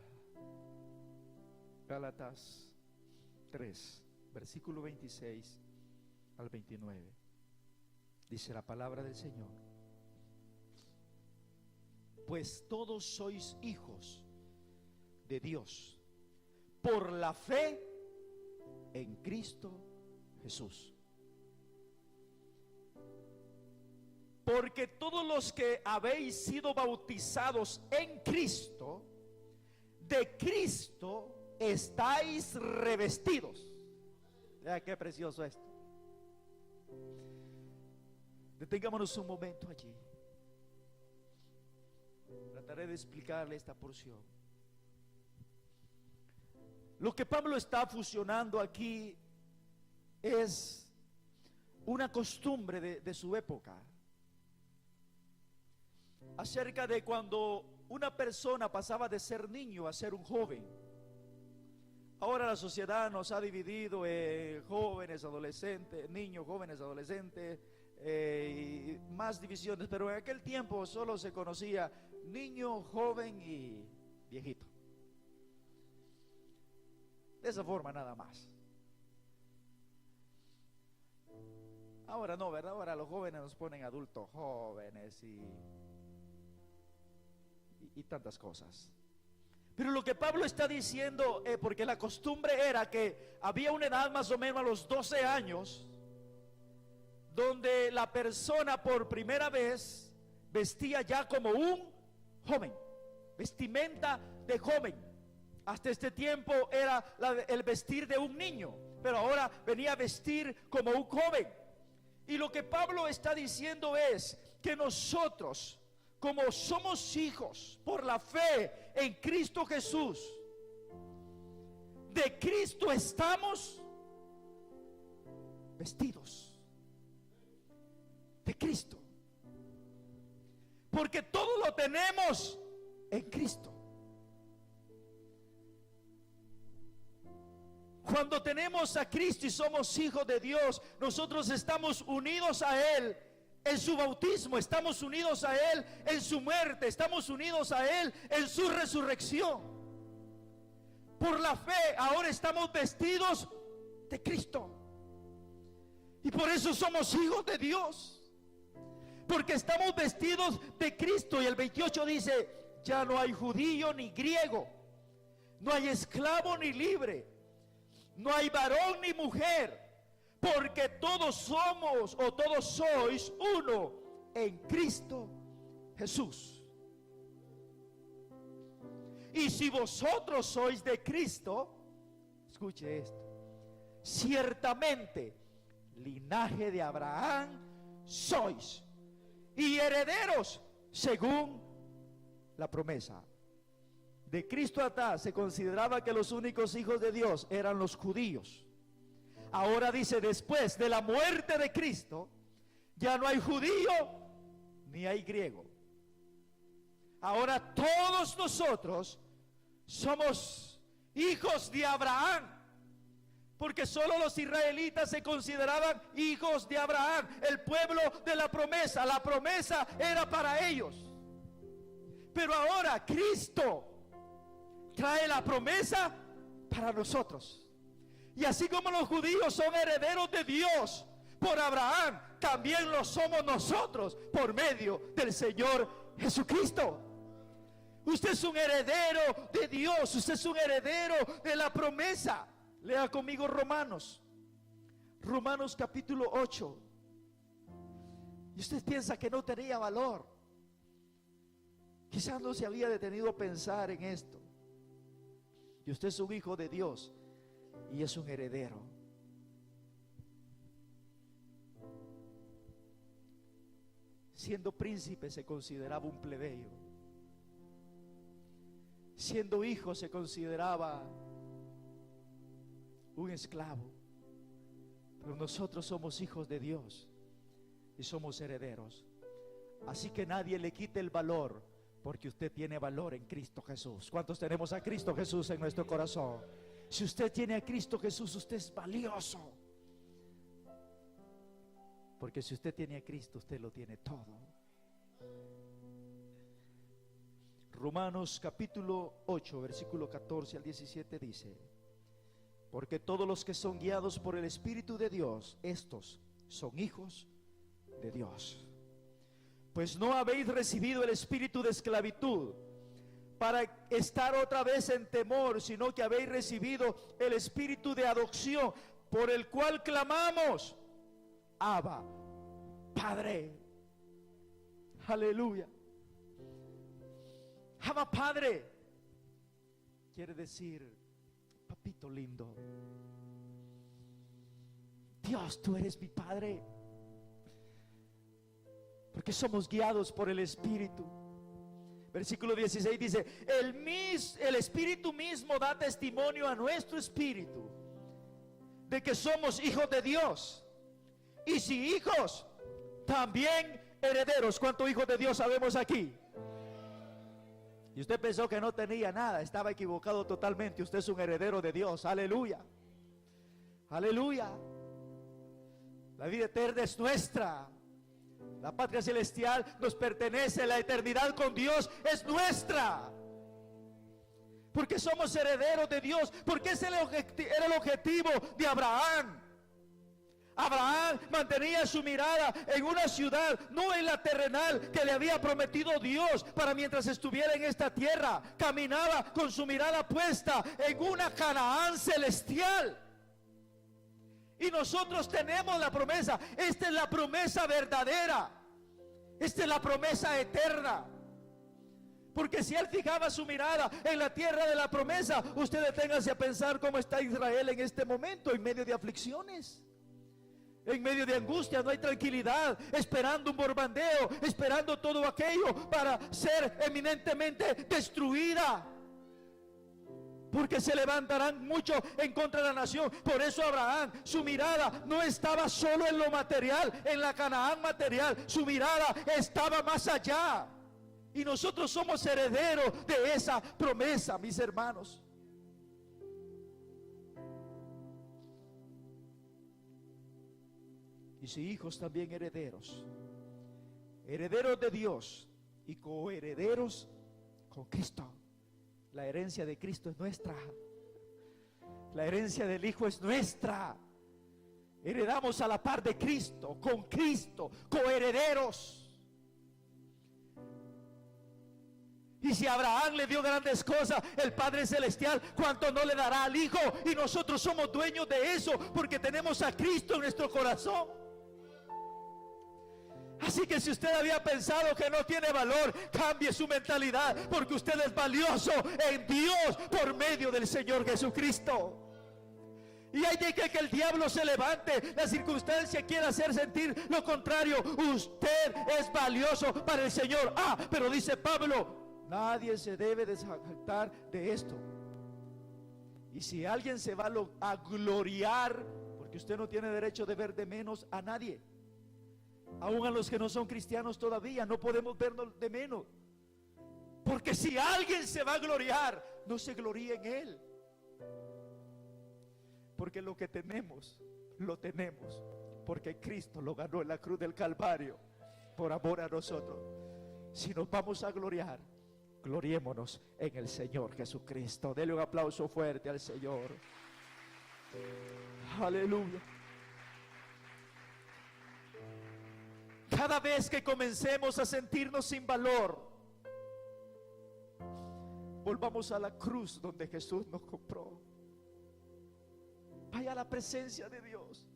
Gálatas 3, versículo 26 al 29. Dice la palabra del Señor: pues todos sois hijos de Dios por la fe en Cristo Jesús. Porque todos los que habéis sido bautizados en Cristo, de Cristo estáis revestidos. Vea qué precioso esto. Detengámonos un momento allí. Trataré de explicarle esta porción. Lo que Pablo está fusionando aquí es una costumbre de su época, acerca de cuando una persona pasaba de ser niño a ser un joven. Ahora la sociedad nos ha dividido en jóvenes, adolescentes, niños, jóvenes, adolescentes, y más divisiones, pero en aquel tiempo solo se conocía niño, joven y viejito. De esa forma nada más. Ahora no, ¿verdad? Ahora los jóvenes nos ponen adultos jóvenes y tantas cosas. Pero lo que Pablo está diciendo, porque la costumbre era que había una edad más o menos a los 12 años, donde la persona por primera vez vestía ya como un joven, vestimenta de joven. Hasta este tiempo era el vestir de un niño, pero ahora venía a vestir como un joven. Y lo que Pablo está diciendo es que nosotros, como somos hijos por la fe en Cristo Jesús, de Cristo estamos vestidos de Cristo, porque todo lo tenemos en Cristo. Cuando tenemos a Cristo y somos hijos de Dios, nosotros estamos unidos a Él en su bautismo, estamos unidos a Él en su muerte, estamos unidos a Él en su resurrección. Por la fe ahora estamos vestidos de Cristo, y por eso somos hijos de Dios, porque estamos vestidos de Cristo. Y el 28 dice: ya no hay judío ni griego, no hay esclavo ni libre, no hay varón ni mujer, porque todos somos o todos sois uno en Cristo Jesús. Y si vosotros sois de Cristo, escuche esto, ciertamente linaje de Abraham sois, y herederos según la promesa. De Cristo atrás se consideraba que los únicos hijos de Dios eran los judíos. Ahora dice, después de la muerte de Cristo, ya no hay judío ni hay griego. Ahora todos nosotros somos hijos de Abraham, porque solo los israelitas se consideraban hijos de Abraham, el pueblo de la promesa era para ellos. Pero ahora Cristo trae la promesa para nosotros. Y así como los judíos son herederos de Dios por Abraham, también lo somos nosotros por medio del Señor Jesucristo. Usted es un heredero de Dios, usted es un heredero de la promesa. Lea conmigo Romanos capítulo 8. Y usted piensa que no tenía valor. Quizás no se había detenido a pensar en esto. Y usted es un hijo de Dios y es un heredero. Siendo príncipe se consideraba un plebeyo. Siendo hijo se consideraba un esclavo. Pero nosotros somos hijos de Dios y somos herederos. Así que nadie le quite el valor, porque usted tiene valor en Cristo Jesús. ¿Cuántos tenemos a Cristo Jesús en nuestro corazón? Si usted tiene a Cristo Jesús, usted es valioso. Porque si usted tiene a Cristo, usted lo tiene todo. Romanos capítulo 8, versículo 14 al 17 dice: porque todos los que son guiados por el Espíritu de Dios, estos son hijos de Dios. Pues no habéis recibido el espíritu de esclavitud para estar otra vez en temor, sino que habéis recibido el espíritu de adopción, por el cual clamamos: Abba, Padre. Aleluya. Abba, Padre quiere decir: papito lindo, Dios, tú eres mi Padre. Porque somos guiados por el Espíritu. Versículo 16 dice: el Espíritu mismo da testimonio a nuestro espíritu de que somos hijos de Dios. Y si hijos, también herederos. ¿Cuántos hijos de Dios sabemos aquí? Y usted pensó que no tenía nada, estaba equivocado totalmente. Usted es un heredero de Dios. Aleluya. Aleluya. La vida eterna es nuestra. La patria celestial nos pertenece. La eternidad con Dios es nuestra. Porque somos herederos de Dios. Porque ese era el objetivo de Abraham. Abraham mantenía su mirada en una ciudad, no en la terrenal que le había prometido Dios para mientras estuviera en esta tierra. Caminaba con su mirada puesta en una Canaán celestial. Y nosotros tenemos la promesa. Esta es la promesa verdadera. Esta es la promesa eterna. Porque si él fijaba su mirada en la tierra de la promesa, usted deténgase a pensar cómo está Israel en este momento, en medio de aflicciones, en medio de angustia. No hay tranquilidad, esperando un bombardeo, esperando todo aquello para ser eminentemente destruida. Porque se levantarán muchos en contra de la nación. Por eso Abraham, su mirada no estaba solo en lo material, en la Canaán material. Su mirada estaba más allá. Y nosotros somos herederos de esa promesa, mis hermanos. Y si hijos, también herederos. Herederos de Dios y coherederos con Cristo. La herencia de Cristo es nuestra. La herencia del Hijo es nuestra. Heredamos a la par de Cristo, con Cristo, coherederos. Y si Abraham le dio grandes cosas, el Padre Celestial, ¿cuánto no le dará al Hijo? Y nosotros somos dueños de eso, porque tenemos a Cristo en nuestro corazón. Así que si usted había pensado que no tiene valor, cambie su mentalidad, porque usted es valioso en Dios por medio del Señor Jesucristo. Y hay de que el diablo se levante, la circunstancia quiera hacer sentir lo contrario. Usted es valioso para el Señor. Pero dice Pablo, nadie se debe desjactar de esto. Y si alguien se va a gloriar, porque usted no tiene derecho de ver de menos a nadie. Aún a los que no son cristianos todavía no podemos vernos de menos. Porque si alguien se va a gloriar, no se gloríe en él. Porque lo que tenemos, lo tenemos porque Cristo lo ganó en la cruz del Calvario por amor a nosotros. Si nos vamos a gloriar, gloriémonos en el Señor Jesucristo. Dele un aplauso fuerte al Señor. Aleluya. Cada vez que comencemos a sentirnos sin valor, volvamos a la cruz donde Jesús nos compró. Vaya a la presencia de Dios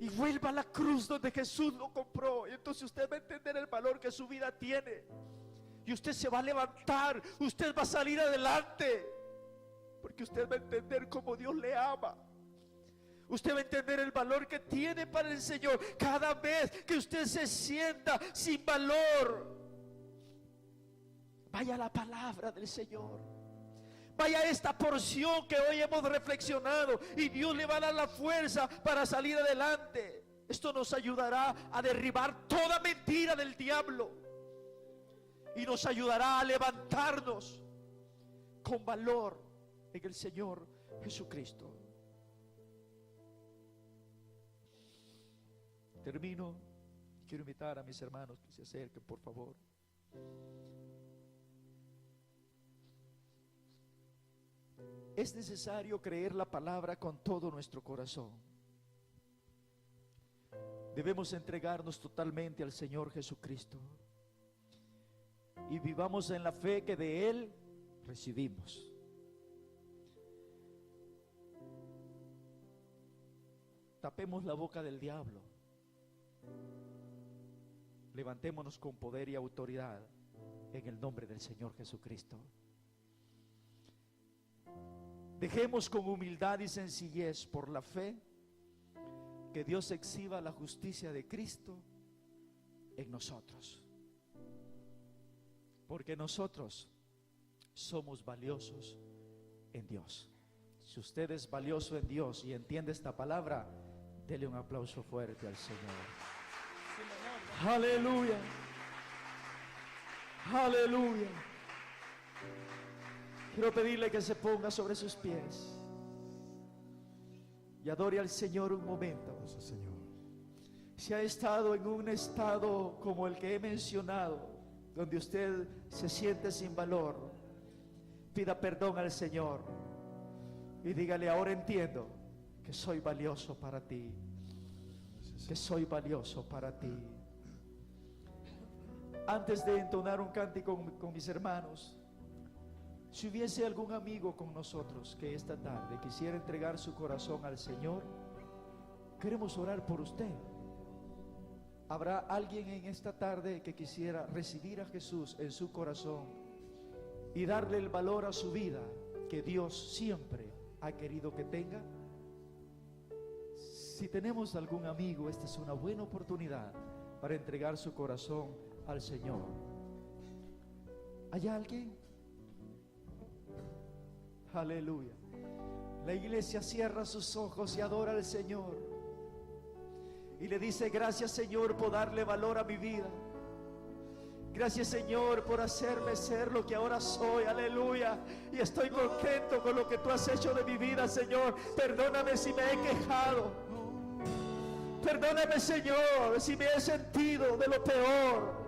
y vuelva a la cruz donde Jesús lo compró. Y entonces usted va a entender el valor que su vida tiene. Y usted se va a levantar, usted va a salir adelante, porque usted va a entender cómo Dios le ama. Usted va a entender el valor que tiene para el Señor. Cada vez que usted se sienta sin valor, vaya a la palabra del Señor. Vaya a esta porción que hoy hemos reflexionado, y Dios le va a dar la fuerza para salir adelante. Esto nos ayudará a derribar toda mentira del diablo y nos ayudará a levantarnos con valor en el Señor Jesucristo. Termino. Quiero invitar a mis hermanos que se acerquen, por favor. Es necesario creer la palabra con todo nuestro corazón. Debemos entregarnos totalmente al Señor Jesucristo y vivamos en la fe que de Él recibimos. Tapemos la boca del diablo. Levantémonos con poder y autoridad en el nombre del Señor Jesucristo. Dejemos con humildad y sencillez, por la fe, que Dios exhiba la justicia de Cristo en nosotros, porque nosotros somos valiosos en Dios. Si usted es valioso en Dios y entiende esta palabra, dele un aplauso fuerte al Señor. Aleluya, aleluya. Quiero pedirle que se ponga sobre sus pies y adore al Señor un momento. Señor. Si ha estado en un estado como el que he mencionado, donde usted se siente sin valor, pida perdón al Señor y dígale: ahora entiendo que soy valioso para ti, que soy valioso para ti. Antes de entonar un cántico con mis hermanos, si hubiese algún amigo con nosotros que esta tarde quisiera entregar su corazón al Señor, queremos orar por usted. ¿Habrá alguien en esta tarde que quisiera recibir a Jesús en su corazón y darle el valor a su vida que Dios siempre ha querido que tenga? Si tenemos algún amigo, esta es una buena oportunidad para entregar su corazón al Señor. ¿Hay alguien? Aleluya. La iglesia cierra sus ojos y adora al Señor y le dice: gracias, Señor, por darle valor a mi vida. Gracias, Señor, por hacerme ser lo que ahora soy. Aleluya. Y estoy contento con lo que tú has hecho de mi vida, Señor. Perdóname si me he quejado. Perdóname, Señor, si me he sentido de lo peor.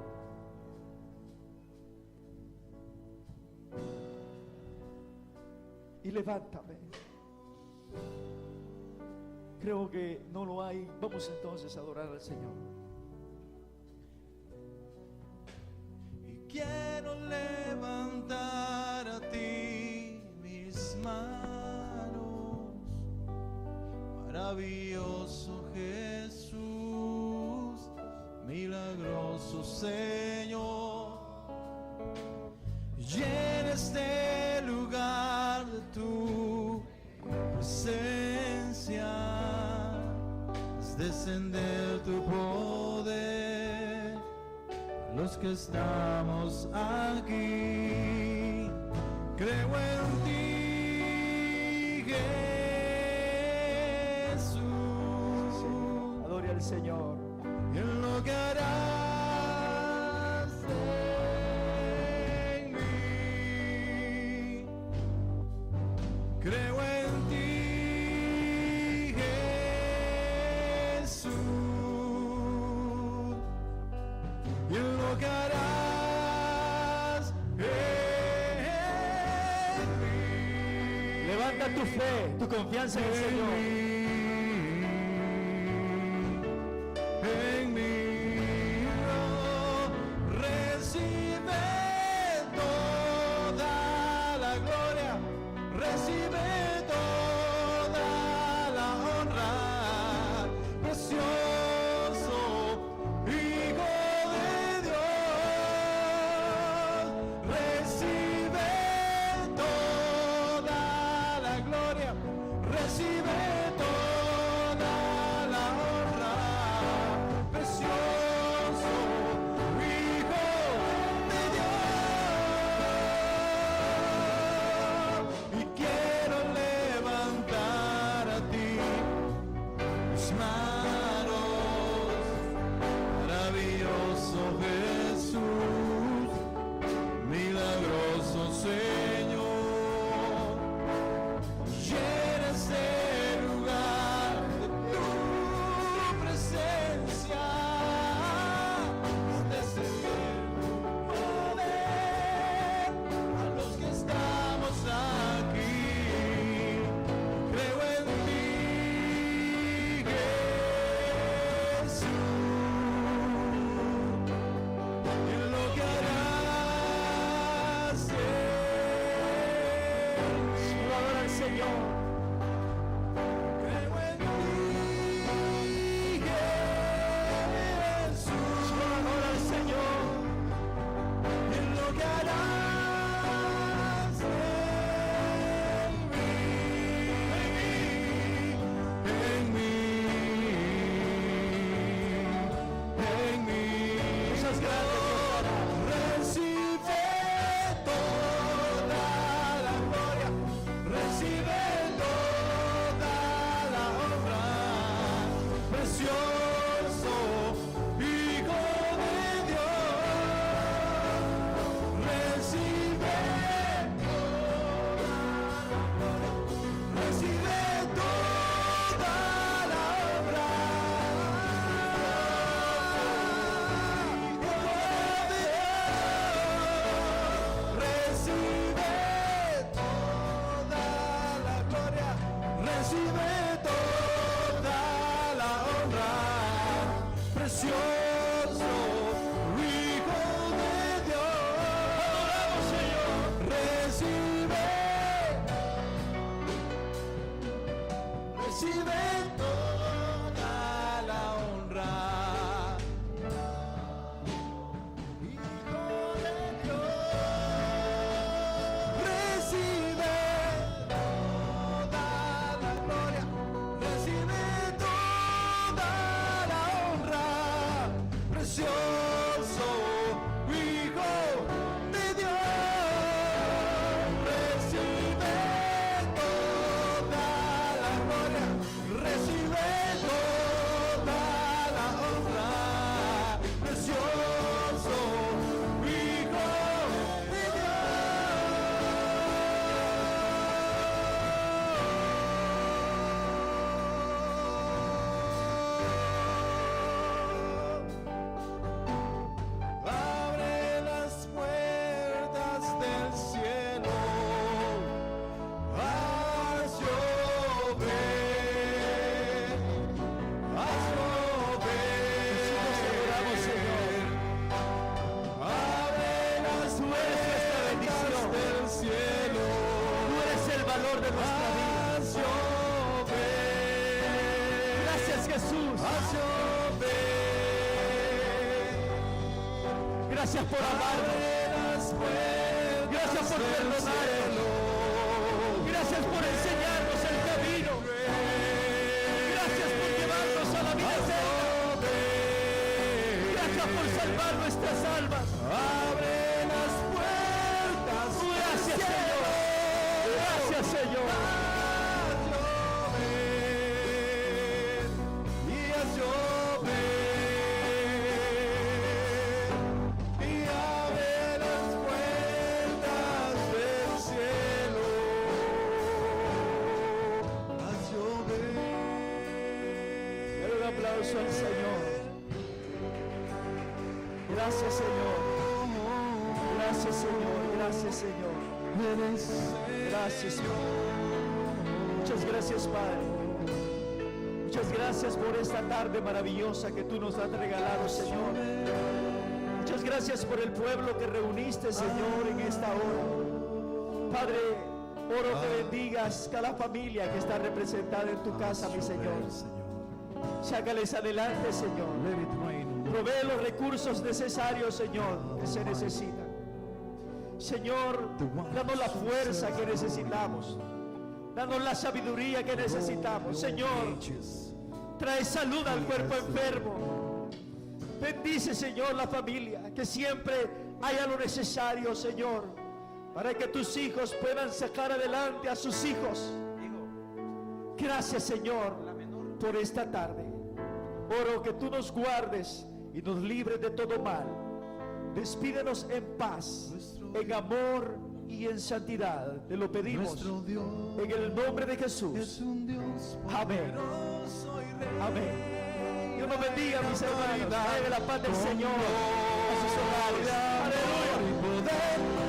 Y levántame. Creo que no lo hay. Vamos entonces a adorar al Señor. Y quiero levantar a ti mis manos. Maravilloso Jesús, milagroso Señor, llena este lugar de tu presencia, haz descender tu poder a los que estamos aquí. Creo en ti, Jesús. Adore al Señor. Y en lo que harás en mí, creo en ti. tu fe, tu confianza en el Señor. En mí, oh, recibe toda la gloria, recibe toda la honra, precioso Hijo de Dios, recibe toda la gloria, recibe toda la honra, precioso Hijo de Dios. Y quiero levantar a ti mis manos, maravilloso Jesús, milagroso Señor. Llena este lugar de tu presencia, descender tu poder a los que estamos aquí. Creo en ti, Jesús, y en lo que harás en mí. Adora al Señor. Creo en ti, Jesús, Adora al Señor. y en lo que harás en mí. Cosas grandes Dios hará. Recibe toda la gloria, recibe toda la honra, precioso Hijo de Dios. Recibe toda la gloria, recibe toda la honra, recibe toda la gloria, recibe toda la honra, precioso Hijo de Dios. Señor, recibe toda la honra. Hijo de Dios, recibe toda la gloria, recibe toda la honra, precioso Hijo de Dios, recibe toda la gloria, recibe toda la honra, precioso Hijo de Dios. Abre las puertas del cielo, haz llover, haz adoramos, Señor. llover. Abre las puertas del cielo, Tú eres el valor de nuestra vida. haz llover, Gracias, Jesús. haz llover. Gracias por amarnos. Gracias por perdonarnos. Gracias por enseñarnos el camino. Gracias por llevarnos a la vida eterna. Gracias por salvar nuestras almas. Abre las puertas. Gracias, Señor. Gracias, Señor. Y haz llover. Y abre las puertas del cielo. Haz llover. Dale un aplauso al Señor. Gracias, Señor. Gracias, Señor. Gracias, Señor. Gracias, Señor. Muchas gracias, Padre. Muchas gracias por esta tarde maravillosa que tú nos has regalado, Señor. Muchas gracias por el pueblo que reuniste, Señor, en esta hora. Padre, oro que bendigas cada familia que está representada en tu casa, mi Señor. Sácales adelante, Señor. Provee los recursos necesarios, Señor, que se necesitan. Señor, danos la fuerza que necesitamos. Danos la sabiduría que necesitamos. Señor, trae salud al cuerpo enfermo. Bendice, Señor, la familia. Que siempre haya lo necesario, Señor, para que tus hijos puedan sacar adelante a sus hijos. Gracias, Señor, por esta tarde. Oro que tú nos guardes y nos libres de todo mal. Despídenos en paz, en amor y en santidad. Te lo pedimos en el nombre de Jesús. Amén. Amén. Dios nos bendiga, mis hermanos. Traiga la paz del Señor a sus hogares. Aleluya.